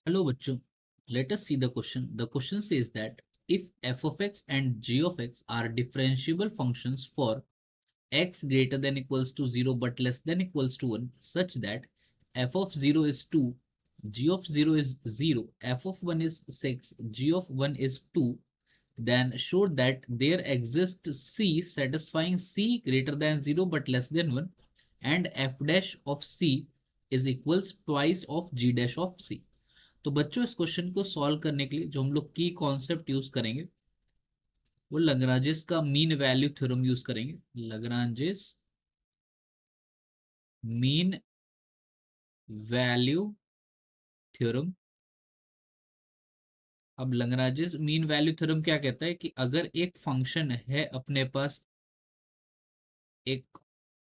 Hello बच्चों, let us see the question. The question says that if f of x and g of x are differentiable functions for x greater than equals to 0 but less than equals to 1 such that f of 0 is 2, g of 0 is 0, f of 1 is 6, g of 1 is 2, then show that there exists c satisfying c greater than 0 but less than 1 and f dash of c is equals twice of g dash of c. तो बच्चों इस question को solve करने के लिए जो हम लोग की कॉन्सेप्ट यूज करेंगे वो लग्रांजेस का मीन वैल्यू थ्योरम यूज करेंगे। लग्रांजेस मीन वैल्यू थ्योरम। अब लग्रांजेस मीन वैल्यू थ्योरम क्या कहता है कि अगर एक फंक्शन है अपने पास, एक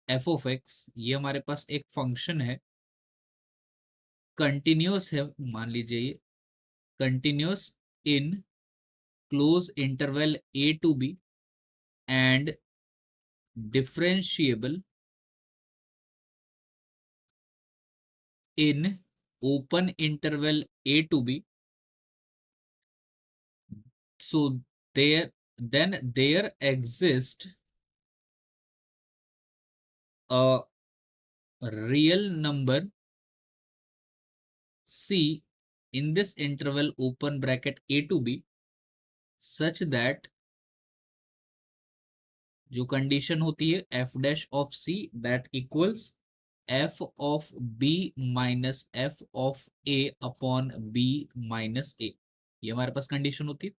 एफ ऑफ एक्स, ये हमारे पास एक फंक्शन है, कंटिन्यूअस है, मान लीजिए ये continuous in close interval a to b and differentiable in open interval a to b, so there exists a real number c in this interval open bracket a to b such that जो condition होती है f dash of c that equals f of b minus f of a upon b minus a, ये हमारे पास condition होती है।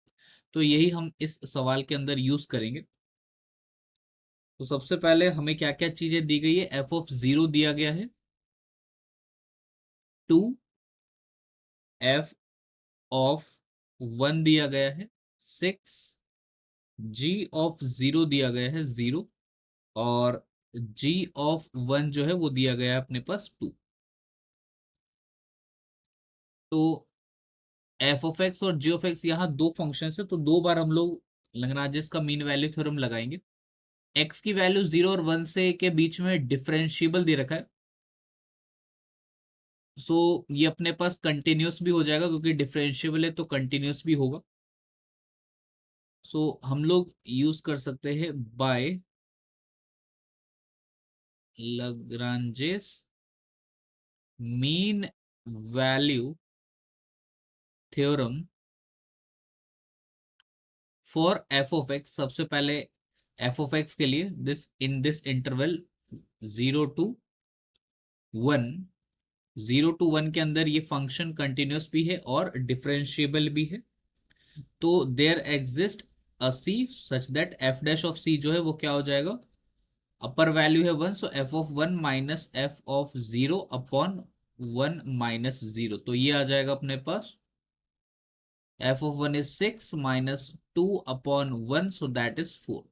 तो यही हम इस सवाल के अंदर यूज करेंगे। तो सबसे पहले हमें क्या क्या चीजें दी गई है, एफ ऑफ 0 दिया गया है, 2, एफ ऑफ 1 दिया गया है 6, जी ऑफ 0 दिया गया है 0 और जी ऑफ 1 जो है वो दिया गया है अपने पास 2। तो एफ ऑफ एक्स और जी ऑफ एक्स यहाँ दो फंक्शन है, तो दो बार हम लोग लग्रांजेस का मीन वैल्यू थ्योरम लगाएंगे। एक्स की वैल्यू 0 और 1 से के बीच में डिफरेंशिएबल दे रखा है, सो ये अपने पास कंटिन्यूस भी हो जाएगा क्योंकि डिफरेंशिएबल है तो कंटिन्यूस भी होगा। सो हम लोग यूज कर सकते हैं by Lagrange's mean value theorem for f of x. सबसे पहले एफ ऑफ एक्स के लिए दिस इंटरवल 0 to 1, 0 to 1 के अंदर ये फंक्शन कंटिन्यूस भी है और डिफरेंशिएबल भी है। तो there exist a c such that f dash of c जो है वो क्या हो जाएगा, अपर वैल्यू है 1, so f of 1 minus f of 0 upon 1 minus 0, तो ये आ जाएगा अपने पास f of 1 is 6 minus 2 upon 1, so that is 4।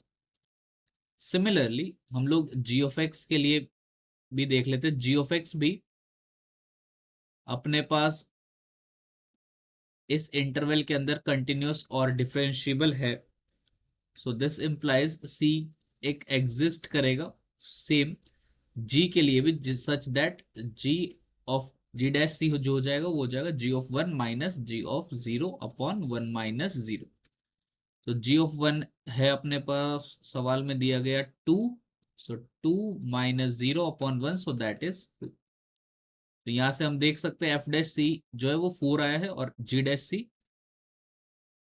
Similarly हम लोग जी ऑफ एक्स के लिए भी देख लेते हैं। जी ऑफ एक्स भी अपने पास इस इंटरवल के अंदर कंटिन्यूस और डिफरेंशिएबल है, सो दिस इंप्लाइज सी एक एग्जिस्ट करेगा सेम जी के लिए भी, such that G of G dash C जो हो जाएगा वो हो जाएगा G of 1 minus G of 0 upon 1 minus 0। तो जी ऑफ 1 है अपने पास सवाल में दिया गया 2, सो 2 minus 0 upon 1, so that is 2। तो यहां से हम देख सकते हैं एफ डैश सी जो है वो 4 आया है और जी डैश सी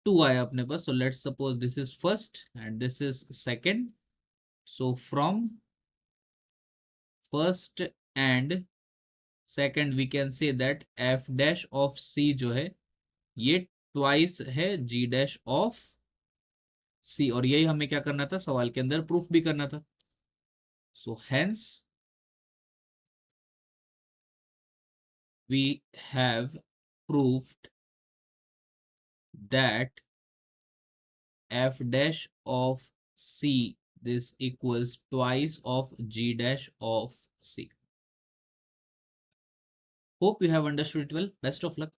2 आया अपने पास। So let's suppose this is first and this is second, so from first and second we can say that f dash of c जो है ये ट्वाइस है जी डैश ऑफ सी, और यही हमें क्या करना था, सवाल के अंदर प्रूफ भी करना था। So hence we have proofed that f dash of c this equals twice of g dash of c. Hope you have understood it well. Best of luck.